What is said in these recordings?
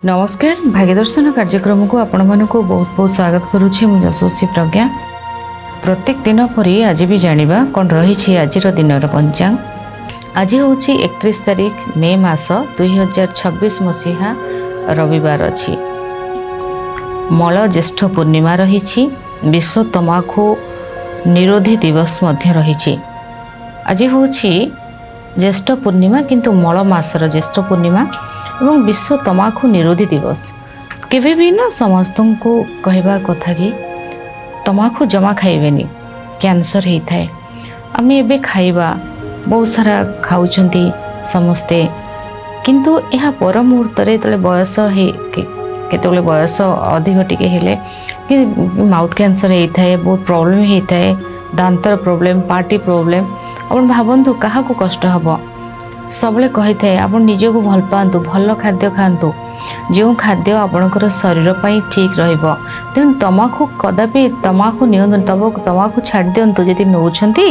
नमस्कार भाग्यदर्शन कार्यक्रम को आपण मानक बहुत बहुत स्वागत करुच्ची मु यशस्वी प्रज्ञा। प्रत्येक दिन परी आज भी जानिबा कौन रही आज दिन पंचांग। आज हूँ 31 तारिख मे मास 2026 मसीहा रविवार अच्छी मल ज्येष्ठ पूर्णिमा रही। विश्व तमाखु निरोधी दिवस मध्य रही। आज हूँ ज्येष्ठ पूर्णिमा किंतु मल मासर ज्येष्ठ पूर्णिमा एवं विश्व तमाखु निरोधी दिवस। केवे भी ना समस्त को कहवा कथा कि तमाखु जमा खाइबेनी कैंसर होता है। आम एबे खाइबा बहुत सारा खाउछंती समस्ते किंतु यह पर मुहूर्त रे बयस केतले बयस अधिक टिके हेले कि माउथ कैंसर होता है, बहुत प्रॉब्लम होता है, दांतर प्रॉब्लम, पार्टी प्रॉब्लम। अपन भावतु क्या कष्ट हम सबले कही थाए आप निज को भल पातु, भल खाद्य खातु, जो खाद्य आपणकर शरीर पर ठीक रहिबो। तेणु तमाखु कदापि तमाखु नियंतु, तमाखु छाड़ दिंतु। यदि नौछंती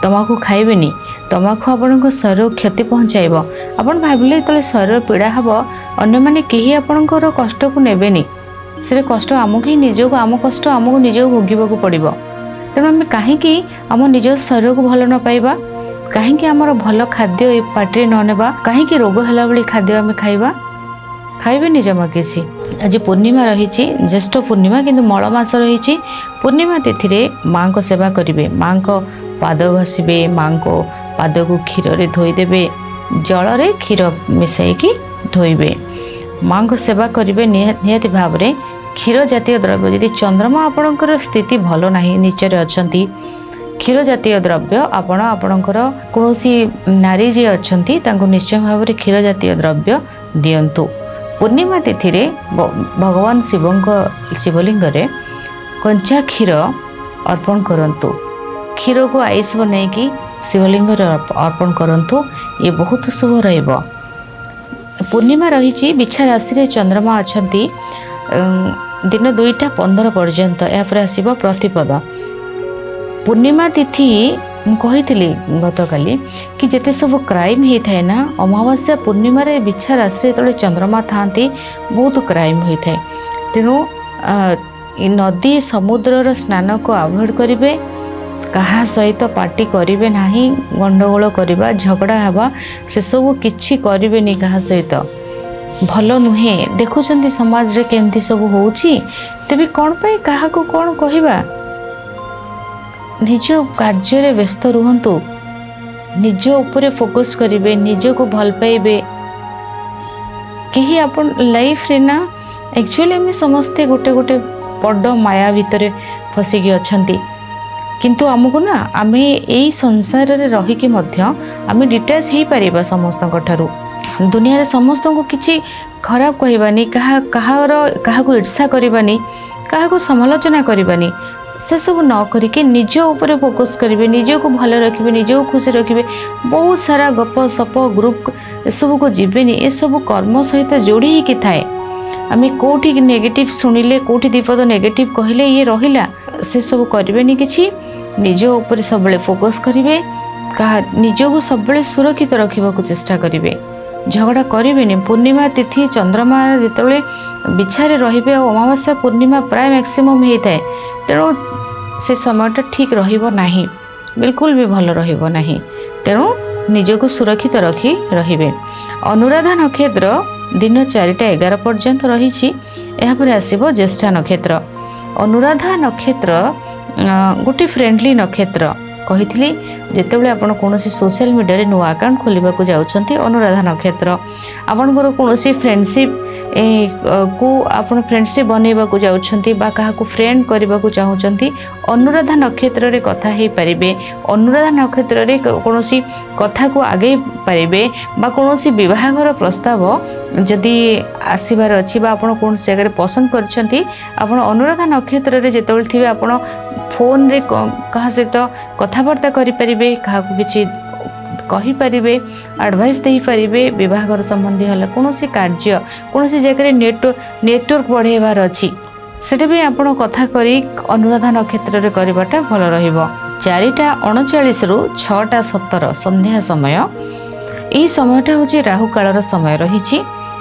तमाखु खाइबेनी, तमाखु आपणक शरीर क्षति पहुँचाइब। आपन भाविले तले शरीर पीड़ा हम अन्य माने केही आपणकर कष्ट को नेबेनी। से कष्ट आमको ही निजको, आम कष्ट आमको निजको भोगिबा पड़िबो। तेणु आम कहीं आम निज शरीर को भल न पाइबा, कहीं आमर भल खाद्य पार्टी न नेबा, कहीं रोग है भाई खाद्य आम खाइबा, खाइबेनी जमा किसी। आज पूर्णिमा रही, ज्येष्ठ पूर्णिमा किंतु मल मास रही। पूर्णिमा तिथि रे माँ को सेवा करेंगे, माँ को पाद घसीबे, माँ को पाद को क्षीर रे धोईदेवे, जल रे क्षीर मिसाइकी धोइबे, माँ को सेवा करेंगे। निहाती भाव में क्षीर जातीय द्रव्य, यदि चंद्रमा आपणकर स्थिति भल नहीं, नीचे अच्छी, क्षीर जातीय द्रव्य आपणकर कौनसी नारी जी अच्छा निश्चय भाव में क्षीर जातीय द्रव्य दियंतु। पूर्णिमा तिथि रे भगवान शिवलिंग रे कंचा क्षीर अर्पण करंतु। क्षीर को आइस बनैकी शिवलिंग अर्पण करंतु, ये बहुत शुभ रहिबो। पूर्णिमा रही, बिछा राशि रे चंद्रमा अछंती दिन 2टा 15 पर्यंत, यापर आसीबो प्रतिपद। पूर्णिमा तिथि मुझे गतकाली कि जिते सब क्राइम होता है ना, अमावास्या पूर्णिमा रे बिछा राशि जो चंद्रमा था बहुत क्राइम होता है। तेणु नदी समुद्र स्नान को अवॉइड करेंगे, कहा सहित पार्टी करेंगे ना, गंडगोल करवा, झगड़ा हवा, से सब किछि करेंगे कहा सहित, भल नुहे। देखुं समाज रे केमती सब होउछि, तेबे कौन पाई कहा को कौन कहवा। निज कार्य व्यस्त रुहतु, निज उपरे फोकस करेंगे, निज को भल पाइबे। कहीं अपन लाइफ रे ना एक्चुअली आम समस्ते गोटे गोटे बड़ माया भितर फसिकी अच्छंती, किंतु आमको ना आम यही संसार रे रहिकी मध्य आम डिटाच हो पारिबा समस्त ठारू। दुनिया रे समस्त को किसी खराब कहबानी, कहा ईर्षा करबानी, कहा समालोचना करबानी, से सब न करके निज ऊपर फोकस करेंगे, निज को भल रखिए, निज को खुशी रखिए। बहुत सारा गप सप ग्रुप एसबू को जीवेनी, ये सब कर्म सहित जोड़ी ही थाए। आम कौटी नेगेटिव शुणिले, कौटी दीपद नेगेटिव कहले ये रहिला, से सब करेंगे किसी। निज ऊपर सब फोकस करेंगे, कहा निज को सब सुरक्षित रखा चेष्टा करेंगे, झगड़ा करेंगे। पूर्णिमा तिथि चंद्रमा जिते बिछारे रे, अमावास्या पूर्णिमा प्राय मैक्सिमम होता है। तेणु से समयटा ठीक रहिबो नाही, बिल्कुल भी भल रहिबो नाही। तेणु निजको सुरक्षित रखी रहिबे। अनुराधा नक्षत्र दिन 4टा 11 पर्यंत रही। यापर आसीबो ज्येष्ठा नक्षत्र। अनुराधा नक्षत्र गोटे फ्रेंडली नक्षत्र कही जितेबाला आपण कौन सोशल मीडिया नुआ अकाउंट खोलने जाउछंती, अनुराधा नक्षत्र आपणकर कौन फ्रेंडशिप को आप फ्रेंडशिप बनैबा को जाउछंती बा कहा को फ्रेंड करबा को चाहूचंती, अनुराधा नक्षत्र रे कथा हे परिबे। अनुराधा नक्षत्र रे कोनोसी कथा को आगे परिबे बा कोनोसी विवाहर प्रस्ताव जदि आसीबार अछि बा आपण कोन जगह पसंद करछंती, आपण अनुराधा नक्षत्र रे जेतेबेल थिबे आपण फोन रे कहा सहित कथाबार्ता करि परिबे, कहा को किछि कही पारिबे, एडवाइस दे पारिबे। विवाहर संबंधी हला कोनोसी कार्य, कोनोसी जगह नेटवर्क बढ़ेबार अछि, सेटा भी आपण कथा करी अनुराधा नक्षत्र रे करबाटा भल रहिबो। 4:39 रु 6:17 संध्या समय, यही समयटा हूँ राहु कालर समय रही।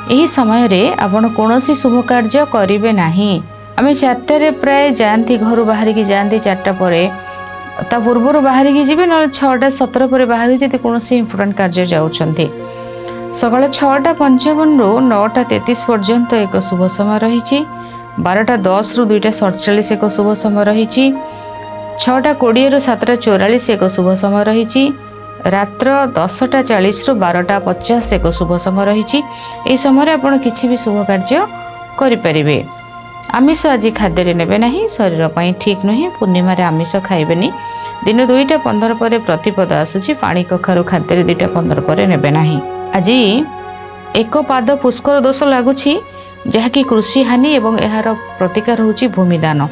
ଏହି ସମୟରେ ଆପଣ କୌଣସି शुभ कार्य करेंगे नहीं। आम 4टारे प्राय जाती घर बाहर की जाती 4टा पर ता पूर्वर बाहर की जी ना 6:17 पर बाहर जब कौन इम्पोर्टाट कार्य जाऊँच सकाल 6:55 ରୁ 9:33 पर्यंत एक शुभ समय रही। 12:10 ରୁ 2:47 एक शुभ समय रही। 6:20 ରୁ 7:44 एक शुभ समय रही। रात्र 10:40 ରୁ 12:50 एक शुभ समय रही। यह समय आप किसी भी शुभ कार्य करें। आमिष आज खाद्य नेबे नहीं, शरीर पर ठीक नुहे। पूर्णिमा आमिष खाइबेनी। दिन 2:15 पर प्रतिपद आसूची, पानी कखारू खाद्य 2:15 पर नेबे नहीं। आज एक पाद पुष्कर दोष लगुच जहाँकि कृषि हानि एवं यार प्रतिकार होची भूमिदान।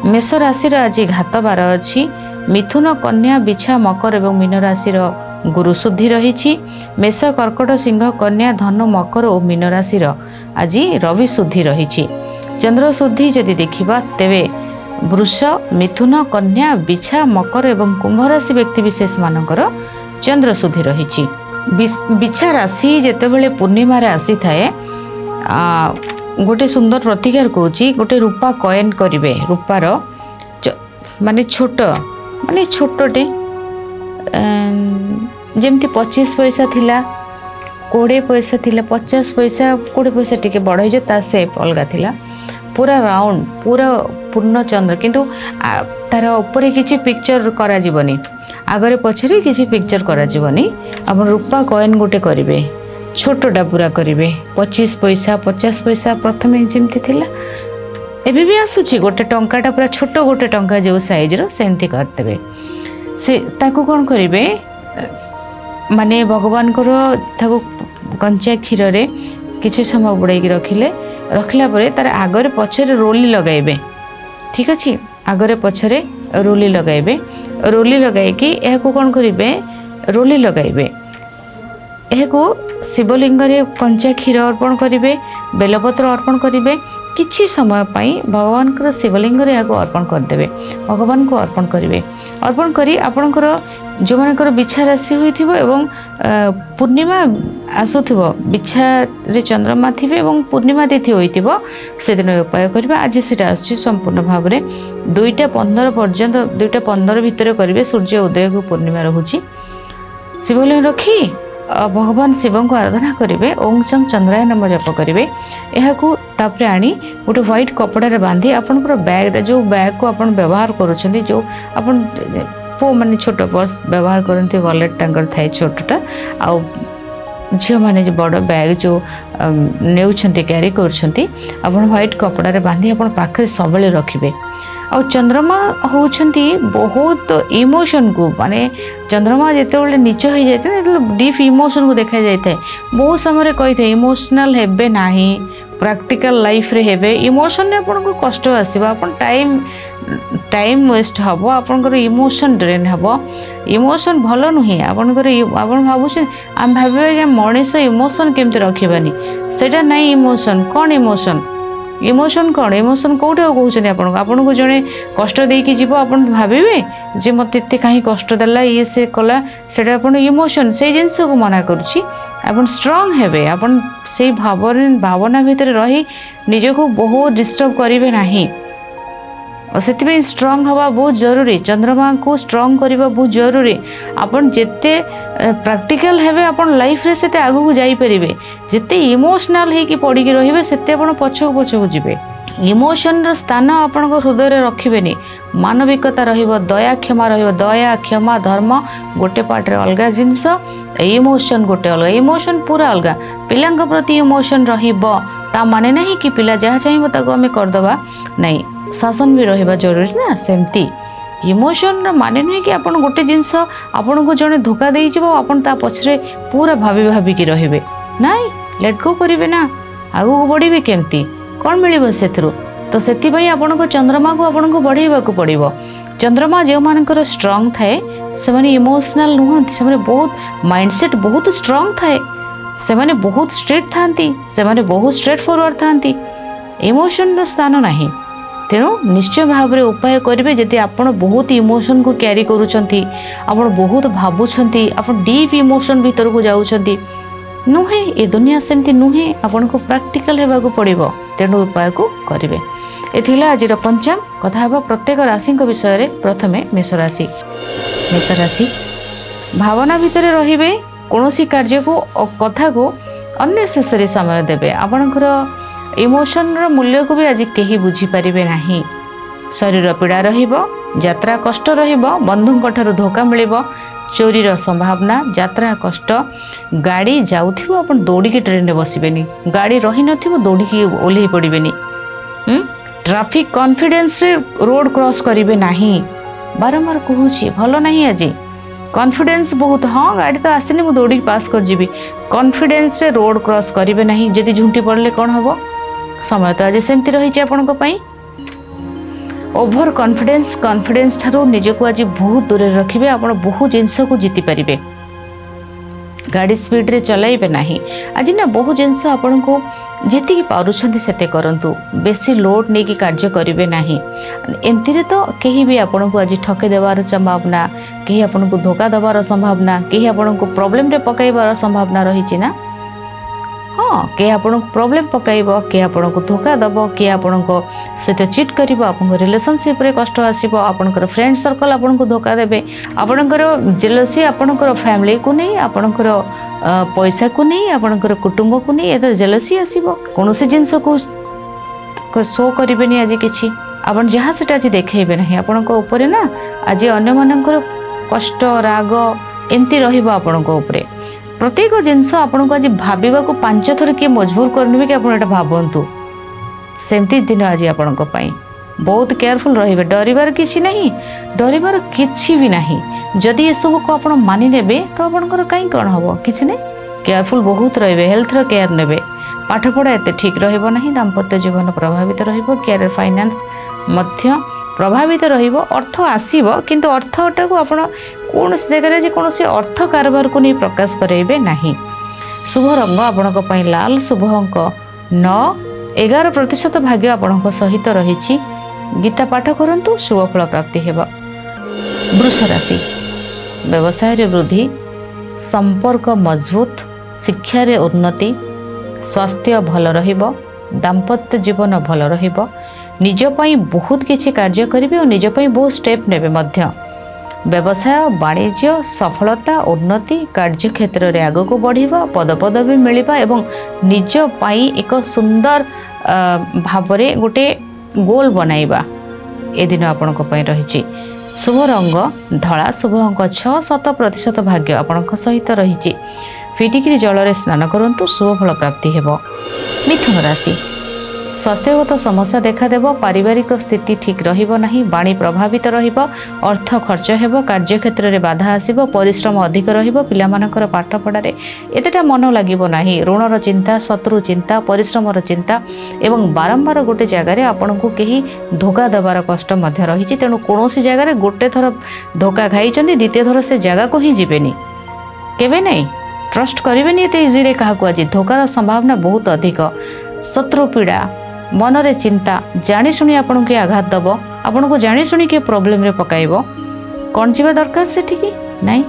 मेष राशि आज घात बार अच्छी। मिथुन कन्या बिछा मकर और मीन राशि गुरु शुद्धि रही। मेष कर्कट सिंह कन्या धनु मकर और मीन राशि आज रवि शुद्धि रही। चंद्र शुद्धि जदि देखा तेरे वृष मिथुन कन्या बिछा मकर और कुंभ राशि व्यक्ति विशेष मानकर चंद्र शुद्धि रही। बिछा राशि जितेबाला पूर्णिमा आसी थाए गोटे सुंदर प्रतिकार कौची गोटे रूपा कॉइन करेंगे। रूपार माने छोटे जमती 25 पैसा थिला 20 पैसा थिला 50 पैसा 20 पैसा टिके बड़ हो सेप अलग थिला। पूरा राउंड पूरा पूर्ण चंद्र किंतु तार ऊपर किसी पिक्चर करा जीवनी आगरे पछरे किसी पिक्चर करा जीवनी। आप रूपा कॉइन गोटे करेंगे छोटटा पूरा करेंगे 25 पैसा 50 पैसा प्रथम जमती थिला एबे भी आसुची गोटे टंकाटा पूरा छोट गोटे टंका जो साइज रो सेमती करदेवे। से ताकू कौन करेंगे माने भगवान को कंचा क्षीर रे किसी समय बुड़ाई रखिला परे तार आगरे पछरे रोली लगाइबे। ठीक अच्छे आगरे पछरे रोली लगाइबे। रोली लगाइकी यह कौन करेंगे रोली लगाइबे। यह शिवलिंग रे कंचा क्षीर अर्पण करेंगे बेलपत्र अर्पण करेंगे। किछि समय पाई भगवान को शिवलिंग रे याको अर्पण करदेवे। भगवान को अर्पण करेंगे। अर्पण करी आपणकर जो मानकर बिछा राशि होइथिबो एवं पूर्णिमा आसुथिबो बिछा रे चंद्रमा थिबे एवं पूर्णिमा तिथि होइथिबो से दिन उपाय करबा। आज सेटा आछि संपूर्ण भाव में 2:15 पर्यंत 2:15 भितर करेंगे। सूर्य उदय को पूर्णिमा रहुछि। शिवलिंग रखी भगवान शिव को आराधना करेंगे। ओम चम चंद्राय नम जप करेंगे। यहाँ आनी गोटे व्हाइट कपड़ा बांधी आपंकर बैग जो बैग को आप व्यवहार करुँच जो आप पो मैंने छोट पर्स व्यवहार करते वॉलेट तंकर थाए छोटा आउ झील मैंने बड़ बैग जो नेउछंती क्यारी करुँच आप व्हाइट कपड़ा बांधी आप पाखे सब रखिए। आ चंद्रमा होउछंती बहुत इमोशन को माने चंद्रमा जिते नीच हो जाए डीप इमोशन को देखा जाए। बहुत समय कही थे इमोशनल हेबे नाही प्रैक्टिकल लाइफ रे हेबे। इमोशन ने आपन को कष्ट आसीबा आपन टाइम वेस्ट हबो आपनकर इमोशन ड्रेन हबो। इमोशन भलो नुहे आपनकर आपन भाबुछन हम भाबे कि मनीष इमोशन केमते रखिबानी सेटा नाही। इमोशन कौन इमोशन कौन इमोशन कौटे कहते आपन को जड़े कष्ट देकी जीव आप भावे जे मत एत कहीं कष्ट देला ये से कला से इमोशन से जिनस को मना करुच्ची। आप स्ट्रंग हेबे आपन से भावना भितर रही निजको बहुत डिस्टर्ब करेंगे नहीं। से स्ट्रंग हवा बहुत जरूरी। चंद्रमा को स्ट्रंग करवा बहुत जरूरी। आपन जिते प्रैक्टिकल हेबे आपन लाइफ रे सेते आगु को जाई परिबे। जिते इमोशनल हे कि पड़ी के रहिबे सेते आपन पछक जिबे। इमोशन रो स्थान आपन को हृदय रे रखिबेनी। मानविकता रहिबो दया क्षमा रहिबो। दया क्षमा धर्म गोटे पार्ट रे अलगा जिंस इमोशन गोटे अलगा इमोशन पूरा अलगा। पिलांक प्रति इमोशन रहिबो ता माने नहीं कि पिला जहाँ चाहिए ताको आमे करदबा नहीं। शासन भी रहिबा जरूरी ना। सेमती इमोशन माने नुहे कि आपन गोटे जिनस आपन को जने धोखा देई जबो आपन ता पछरे पूरा भाभी कि रहिबे नाइ। लेट गो करिवे ना आगु को बढ़िबे केमती कौन मिलिबो सेथरु। तो सेति भाई आपन को चंद्रमा को आपन को बढ़ेबा को पड़िबो। चंद्रमा जो मानकर स्ट्रांग थाए से माने इमोशनल नुहंती से माने बहुत माइंडसेट बहुत स्ट्रांग थाए। से माने बहुत स्ट्रेट थांती से माने बहुत स्ट्रेट फॉरवर्ड थांती। इमोशन रो स्थान नाही। तेणु निश्चय भाव में उपाय करेंगे जदि आपण बहुत इमोशन को क्यारी करूछंती आपण बहुत भावुछंती आपण डीप इमोशन भीतर को जाउछंती नुहे ए दुनिया सेमती नुहे आपन को प्रैक्टिकल हेबाकू पड़िबो तेणु उपाय को करिवे। एथिला आज पंचांग कथा हेबा प्रत्येक राशि विषय रे। प्रथमे मेष राशि। मेष राशि भावना भितर रहिबे कोनोसी कार्य को कथा को अननेसेसरी समय देबे। आपनकर इमोशन रो मूल्य को भी आज केही बुझी परिबे नाही। शरीर पीड़ा रहिबो, यात्रा कष्ट रहिबो, बंधुଙ୍କ ठाରୁ धोखा मिलिबो, चोरीर संभावना, यात्रा कष्ट। गाड़ी जाउथिबो आपण दौड़िकी ट्रेन रे बसिबेनी, गाड़ी रही नथिबो दौड़िकी ओल्हे पड़िबेनी। ट्रैफिक कॉन्फिडेंस रे रोड क्रॉस करिवे नाही। बारंबार कहूची भलो नाही। आज कॉन्फिडेंस बहुत, हाँ गाड़ी तो आसेनी मु दौड़ी पास कर जीवी, कॉन्फिडेंस रे रोड क्रॉस करिवे नाही। जदि झुंटी पड़ले कौन हबो? समय तो आज सेमती रही आपन को पई। ओभर कॉन्फिडेंस ठारू निजको आज बहुत दूर रखिबे। आपण बहुत जिंस को जीति परिबे। गाड़ी स्पीड रे चलाइबे नाही। आज ना बहुत जिंस आपण को जेति पारुछंती सेते करंतु, बेसी लोड नै कि कार्य करिवे नाही। एमती रे तो केही भी आपण को आज ठके देवार संभावना, केही आपण को धोखा देवार संभावना, केही आपण को प्रॉब्लम रे पकाइबार संभावना रही छि ना। हाँ, के आपण प्रॉब्लम पकाइबो, के आपण को धोखा दबो, के आपण को सहित चिट करिबो, आपण रिलेशनशिप रे कष्ट आसीबो, आपणकर फ्रेंड सर्कल आपण को धोखा देबे, आपणकर जेलसी, आपणकर फैमिली को नहीं, आपणकर पैसा को नहीं, आपणकर कुटुंब को नहीं, एत जेलसी आसीबो। कोनोसी जिंस को शो करिबेनी आज किछि, आपण जहाँ सेटा आज देखैबे नाही। आपणक ऊपर ना आज अन्य मानकर कष्ट राग एमती रहिबो आपणक ऊपर। प्रत्येक जिनस आपन को आज भाविबा को 5 थर के मजबूर करने कि आप भावतु। सेमती दिन आज आपण बहुत केयरफुल रहिबे। डरिबार किछि नहीं, डरिबार किछि भी नहीं। जदि ये सब को आपण मानि नेबे तो आपनकर काई कोन हबो? किछि नहीं। केयरफुल बहुत रहिबे, हेल्थ रो केयर नेबे। पाठ पढ़ा एते ठीक रहिबो नहीं। दाम्पत्य जीवन प्रभावित रहिबो। कैरियर फाइनेंस मध्य प्रभावित रहिबो। अर्थ आसीबो किंतु अर्थटा को आपण कौन जगह जे कौन से अर्थ कारबार को नहीं प्रकाश करेबे नहीं। शुभ रंग आपणक पई लाल, शुभ अंक 9, 11% भाग्य आपणक सहित रहिछि। गीता पाठ करंतु, शुभ फल प्राप्ति हेबा। वृष राशि व्यवसाय रे वृद्धि, संपर्क मजबूत, शिक्षा रे उन्नति, स्वास्थ्य भल रहिबो, दाम्पत्य जीवन भल रहिबो, निज पई बहुत किछि कार्य करिवे और निज पई बहुत स्टेप नेबे मध्य। व्यवसाय वाणिज्य सफलता उन्नति, कार्य क्षेत्र रे आगो को बढ़िबा, पदपदवी मिलिबा एवं निज पाई एक सुंदर भाबरे गोटे गोल बनाइबा ए दिन आपन को पई रहिछि। शुभ रंग धला, शुभ अंक 6, 7% भाग्य आपनक सहित रहिछि। फिटिकिरी जल रे स्नान करंतु, शुभ फल प्राप्ति हेबो। मिथुन राशि स्वास्थ्यगत समस्या देखा देबो, पारिवारिक स्थिति ठीक रहिबो नाही, वाणी प्रभावित रहिबो, अर्थ खर्च हेबो, कार्य क्षेत्र रे बाधा आसीबो, परिश्रम अधिक रहिबो, पिलामानकर पाठ पढ़ारे एतेटा मन लागिबो नाही, ऋणर चिंता, शत्रु चिंता, परिश्रमर चिंता एवं बारंबार गोटे जगार आपन को केही धोखा देवार कष्ट मध्य रहिछि। तेणु कोनोसी जगार गोटे थर धोखा खाइचंदी, द्वितीय थर से जगह को ही जीवेनी, केबे नहीं ट्रस्ट करिवेनी एते इजी रे। काहाकू आज धोकार संभावना बहुत अधिक। शत्रु पीड़ा, मनरे चिंता, जानी शुणी आपन के आघात दब, आपन को जानी शुणी के प्रॉब्लम रे पकाइबो। कौन जीवा दरकार से ठीक नहीं।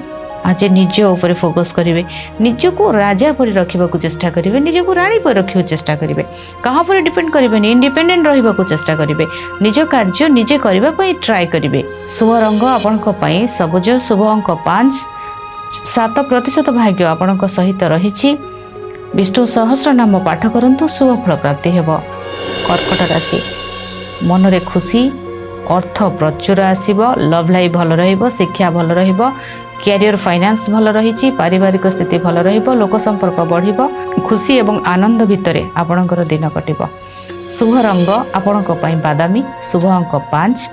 आज निज ऊपर फोकस करिवे, निज को राजा पर रखिबा को चेष्टा करिवे, निज को रानी पर रखिबा चेष्टा करिवे। कहा पर डिपेंड करिवेनी, इंडिपेंडेंट रहिबा को चेष्टा करिवे, निज कार्य निजे करिबा पई ट्राई करिवे। शुभ रंग आपन को पई सबुज, शुभ अंक 5, 7% भाग्य आपन को सहित रहिछि। विष्णु सहस्र नाम पाठ करंतु, शुभ फल प्राप्ति हेबो। कर्कट राशि मनरे खुशी, अर्थ प्रचुर आसीबो, लव लाइफ भल रहिबो, शिक्षा भल रहिबो, कैरियर फाइनेंस भल रहिछि, पारिवारिक स्थिति भल रहिबो, लोक संपर्क बढ़िबो, खुशी एवं आनंद भितरे आपणकर दिन कटिबो। शुभ रंग आपणक पई बादामी, शुभ अंक 5,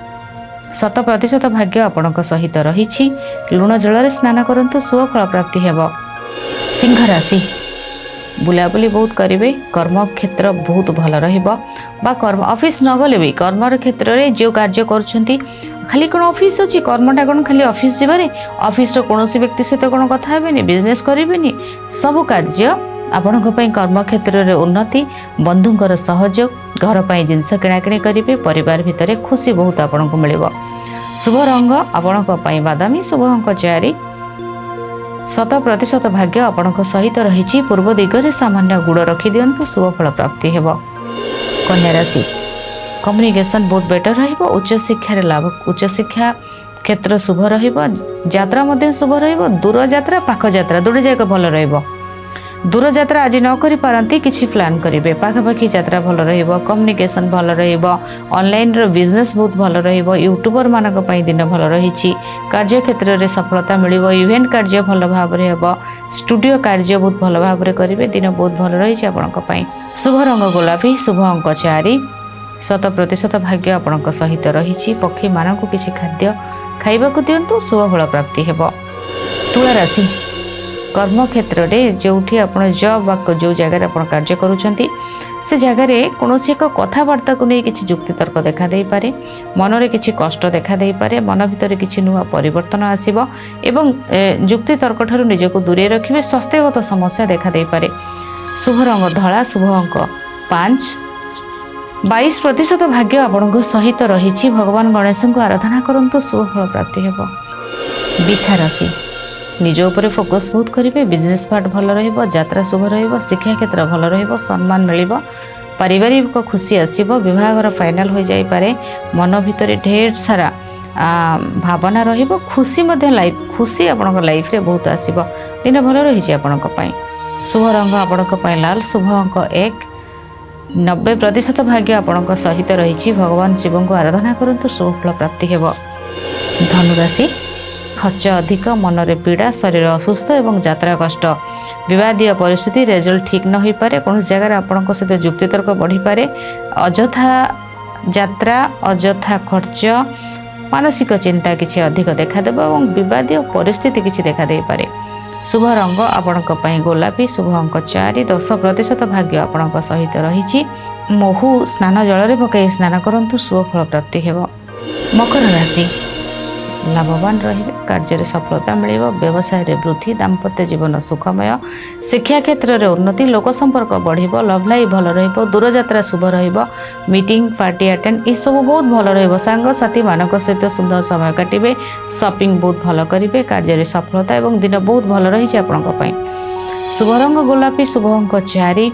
7% भाग्य आपणक सहित रहिछि। लुण जल स्नान करंतु, शुभ फल प्राप्ति हेबो। सिंह राशि बुलाबुली बहुत करेंगे, कर्म क्षेत्र बहुत भल रहिबो बा कर्म ऑफिस न गले भी कर्मर क्षेत्र में जो कार्य करुछंती खाली कौन ऑफिस अच्छी कर्मटा कौन खाली ऑफिस जीवारे ऑफिस कौन व्यक्ति सहित कौन कथा हेबेनी बिजनेस करेंगे सब कार्य आपण कर्म क्षेत्र में उन्नति, बंधुंकर सहयोग, घर पर जिनस किणाकिणी करेंगे, परिवार भितर खुशी बहुत आपको मिल। शुभ रंग आपण बादामी, शुभ अंक 4, 100% भाग्य आपणक सहित रही। पूर्व दिगरे सामान्य गुड़ रखी दिंतु शुभ फल प्राप्ति हेब। कन्या राशि कम्युनिकेशन बहुत बेटर रहिबो। उच्च शिक्षा रे लाभ, उच्च शिक्षा क्षेत्र शुभ रहिबो। यात्रा मध्य शुभ रहिबो। दूर यात्रा पाख यात्रा दुटे जाक भल रहिबो। दूर यात्रा आज न करि पारंती किछि प्लान करिवे, पाखापाखि यात्रा भल रहिबो। कम्युनिकेशन भल रहिबो। ऑनलाइन रो बिजनेस बहुत भल रहिबो। यूट्यूबर मानक पई दिन भल रहिछि। कार्य क्षेत्र रे सफलता मिलिबो। इवेंट कार्य भल भाव रे हेबो। स्टूडियो कार्य बहुत भल भाव रे करिवे। दिन बहुत भल रहिछि आपनक पई। शुभ रंग गोलापी, शुभ अंक 4। 100% भाग्य आपनक सहित रहिछि। पक्षी मानक किछि खाद्य खाइबाकू दियंतु, शुभ फल प्राप्ति हेबो। तुला राशि कर्म क्षेत्र में जोठी आपण जॉब वा जो जगह आप कार्य करुँच से जगार कौन एक कथबार्ता को नहीं किसी जुक्ति तर्क देखा दे पारे। मनरे किसी कष्ट देखा दे पारे। मन भितर किसी नुआ परिवर्तन आसीबो एवं जुक्ति तर्क ठारू निजको दूरे रखिबे। स्वास्थ्यगत समस्या देखा दे पारे। शुभ रंग धला, शुभ अंक 5। 22% भाग्य आपण सहित रही। भगवान गणेश को आराधना करंतु, शुभ फल प्राप्ति हेबो। बिछा राशि निज उपरे फोकस बहुत करेंगे। बिजनेस पार्ट भल रहिबो। यात्रा शुभ रहिबो। शिक्षा क्षेत्र भल रहिबो। सम्मान मिलिबो। पारिवारिक खुशी आसीबो। विवाहर फाइनल हो जाई पारे। मन भितर ढेर सारा भावना रहिबो। खुशी मध्य लाइफ खुशी आपनक लाइफ रे बहुत आसीबो। दिन भल रही आपनक पई। शुभ रंग आपनक पई लाल, शुभ अंक 1। 90% भाग्य आपनक सहित रही। भगवान शिव को आराधना करंतु, शुभ फल प्राप्ति हेबो। धनु राशि खर्च अधिक, मनरे पीड़ा, शरीर असुस्थ एवं यात्रा कष्ट, विवादीय परिस्थिति, रिजल्ट ठीक न हो पारे। कौन जगह आपण सहित जुक्ति तर्क बढ़ी पारे। अଯଥା यात्रा, अଯଥା खर्च, मानसिक चिंता किसी अधिक देखादेव और विवादीय परिस्थिति किसी देखा दे पारे। शुभ रंग आपणक पई गोलापी, शुभ अंक 4। 10% भाग्य आपणक सहित रही। महू स्नान जल पकई स्नान करंतु, शुभ फल प्राप्ति हेबो। मकर राशि लाभवान रहिबे। कार्य सफलता मिलिबो। व्यवसाय रे वृद्धि, दाम्पत्य जीवन सुखमय, शिक्षा क्षेत्र रे उन्नति, लोक संपर्क बढ़िबो, लव लाइफ भल रहिबो, दूर यात्रा शुभ रहिबो, मीटिंग पार्टी अटेंड ए सब बहुत भल रहिबो। सांग साथी मानक सहित सुंदर समय काटिबे, शॉपिंग बहुत भल करिवे, कार्य रे सफलता एवं दिन बहुत भल रहिछि आपनक पई। शुभ रंग गोलापी, शुभ अंक 4।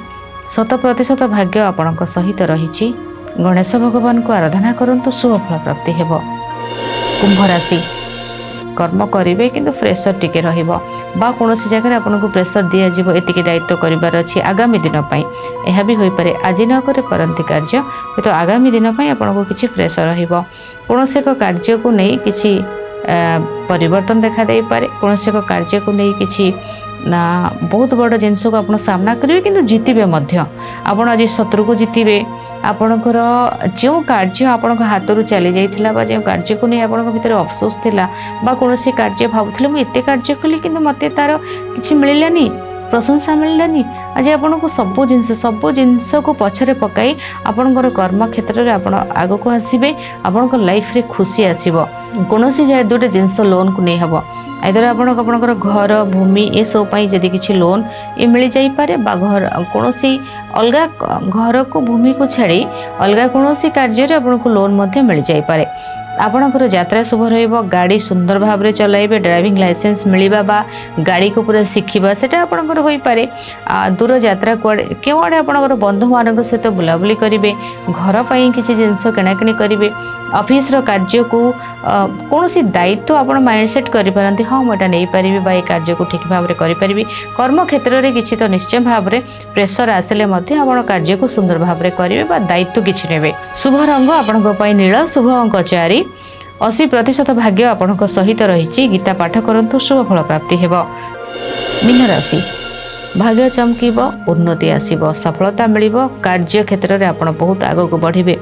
100% भाग्य आपनक सहित रहिछि। गणेश भगवान को आराधना करंतु, शुभ फल प्राप्ति हेबो। कुंभ राशि कर्म करेंगे किंतु प्रेसर टिके रहिबो बा कौन जगह आपको प्रेसर दिया जिवो, एतिके दायित्व करिवार अछि आगामी दिन पई। यह भी होई पारे आज न करे परंती कार्य, तो आगामी दिन पई आपको किछि प्रेसर रहिबो। कौन एक कार्य को नहीं किछि परिवर्तन देखा दे पारे। कौन एक कार्य को नहीं किछि बहुत बड़ जिनस को आप सामना करेंगे किंतु जीतिबे मध्य। आपण आज शत्रु को जीतिबे। आपणकर जो कार्य आपण हाथ रू चली जाइथिला बा जो कार्य को नहीं आपण भीतर अफसोस थिला बा कोनोसी कार्य भाबुथिले मु एते कार्य कली किंतु मते तार किछि मिलिलानी, प्रशंसा मिलिलानी। आज आपन को सब जिनस को पछरे पकाई आपणकर कर्म क्षेत्र रे आपण आगो को आसीबे। आपणकर लाइफ रे खुशी आसीबो। कोनोसी जाय दुटे जिनस लोन को नहीं हबो। आइदर आपणकर घर भूमि ए सब पई जदी किछि लोन ए मिल जाई पारे बा घर कोनोसी अलगा घर को भूमि को छाड़ी अलगा कोनोसी कार्य रे आपनको लोन मध्ये मिल जाई पारे। आपणकर यात्रा शुभ रहिबो। गाड़ी सुंदर भाव रे चलाइबे। ड्राइविंग लाइसेंस मिलिबा बा गाड़ी को पूरा शिखिबा सेटा आपणकर होई पारे। दूर यात्रा क्यों आड़े आपणकर बंधु मानक सहित बुलाबुली करिवे। घर पई किछि जिंस किणाकिणी करिवे। ऑफिस रो कार्य को कौनसी दायित्व आपण माइंडसेट करि परंती, हाँ मोटा नहीं पारिबे बा ए कार्य को ठीक भाव रे करि परिबे। कर्म क्षेत्र रे किछि तो निश्चय भाव रे प्रेशर आसले मध्ये आपण कार्य को सुंदर भाव रे करिवे बा दायित्व किछि नेबे। शुभ रंग आपणक पई नील, शुभ अंक 4। 80% भाग्य आपणक सहित रहिछि। गीता पाठ करंतु, शुभ फल प्राप्ति हेबो। मीन राशि भाग्य चमकीब, उन्नति आसीबो, सफलता मिलिबो। कार्य क्षेत्र रे आपण बहुत आगो को बढ़िबे।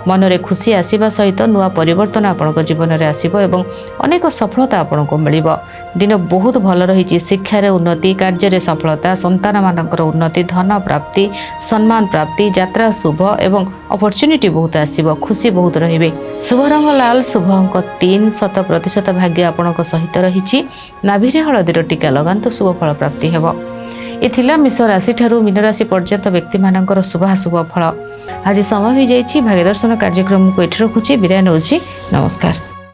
मन रे खुशी आसीबा सहित नुआ परिवर्तन आपण जीवन रे आसीबो एवं अनेक सफलता आपण को मिलिबो। दिन बहुत भल रही। शिक्षा रे उन्नति, कार्य रे सफलता, संतान मानकर उन्नति, धन प्राप्ति, सम्मान प्राप्ति, यात्रा शुभ एवं अपॉर्चुनिटी बहुत आसीबो। खुशी बहुत रहिबे। शुभ रंग लाल, शुभ अंक 3। 100% भाग्य आपण सहित रही। नाभिरे हळदीर टीका लगांतु, शुभ फल प्राप्ति हेबो। एथिला मेष राशि ठारू मीन राशि पर्यंत व्यक्ति मानकर शुभाशुभ फल। आज समय हो जाइछि। भाग्य दर्शन कार्यक्रम को एठी रखुछि। विदाय नउछि। नमस्कार।